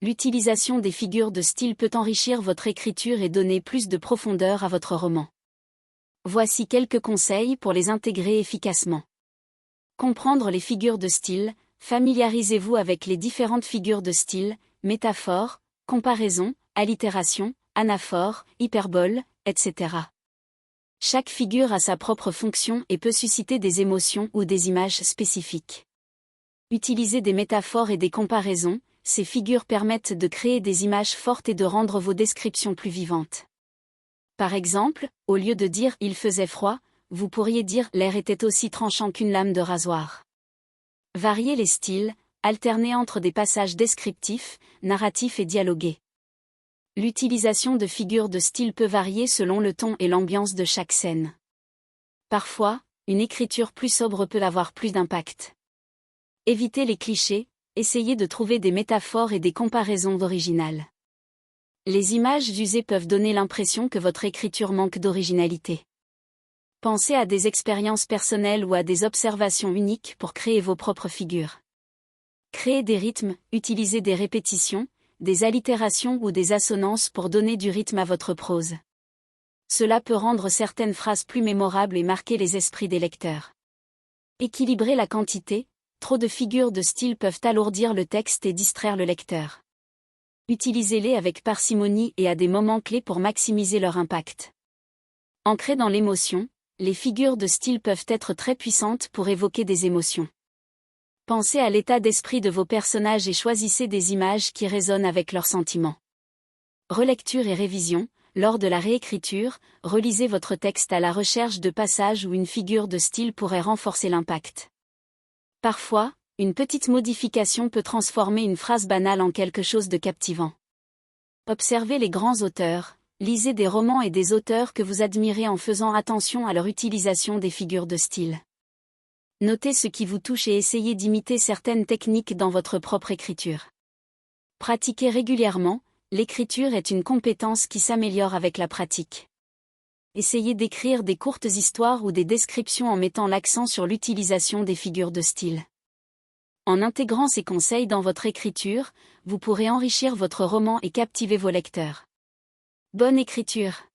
l'utilisation des figures de style peut enrichir votre écriture et donner plus de profondeur à votre roman. Voici quelques conseils pour les intégrer efficacement. Comprendre les figures de style, familiarisez-vous avec les différentes figures de style, métaphores, comparaisons, allitérations, anaphores, hyperboles, etc. Chaque figure a sa propre fonction et peut susciter des émotions ou des images spécifiques. Utilisez des métaphores et des comparaisons, ces figures permettent de créer des images fortes et de rendre vos descriptions plus vivantes. Par exemple, au lieu de dire « il faisait froid », vous pourriez dire « l'air était aussi tranchant qu'une lame de rasoir ». Variez les styles, alternez entre des passages descriptifs, narratifs et dialogués. L'utilisation de figures de style peut varier selon le ton et l'ambiance de chaque scène. Parfois, une écriture plus sobre peut avoir plus d'impact. Évitez les clichés, essayez de trouver des métaphores et des comparaisons originales. Les images usées peuvent donner l'impression que votre écriture manque d'originalité. Pensez à des expériences personnelles ou à des observations uniques pour créer vos propres figures. Créez des rythmes, utilisez des répétitions, des allitérations ou des assonances pour donner du rythme à votre prose. Cela peut rendre certaines phrases plus mémorables et marquer les esprits des lecteurs. Équilibrez la quantité, trop de figures de style peuvent alourdir le texte et distraire le lecteur. Utilisez-les avec parcimonie et à des moments clés pour maximiser leur impact. Ancrées dans l'émotion, les figures de style peuvent être très puissantes pour évoquer des émotions. Pensez à l'état d'esprit de vos personnages et choisissez des images qui résonnent avec leurs sentiments. Relecture et révision, lors de la réécriture, relisez votre texte à la recherche de passages où une figure de style pourrait renforcer l'impact. Parfois, une petite modification peut transformer une phrase banale en quelque chose de captivant. Observez les grands auteurs, lisez des romans et des auteurs que vous admirez en faisant attention à leur utilisation des figures de style. Notez ce qui vous touche et essayez d'imiter certaines techniques dans votre propre écriture. Pratiquez régulièrement, l'écriture est une compétence qui s'améliore avec la pratique. Essayez d'écrire des courtes histoires ou des descriptions en mettant l'accent sur l'utilisation des figures de style. En intégrant ces conseils dans votre écriture, vous pourrez enrichir votre roman et captiver vos lecteurs. Bonne écriture!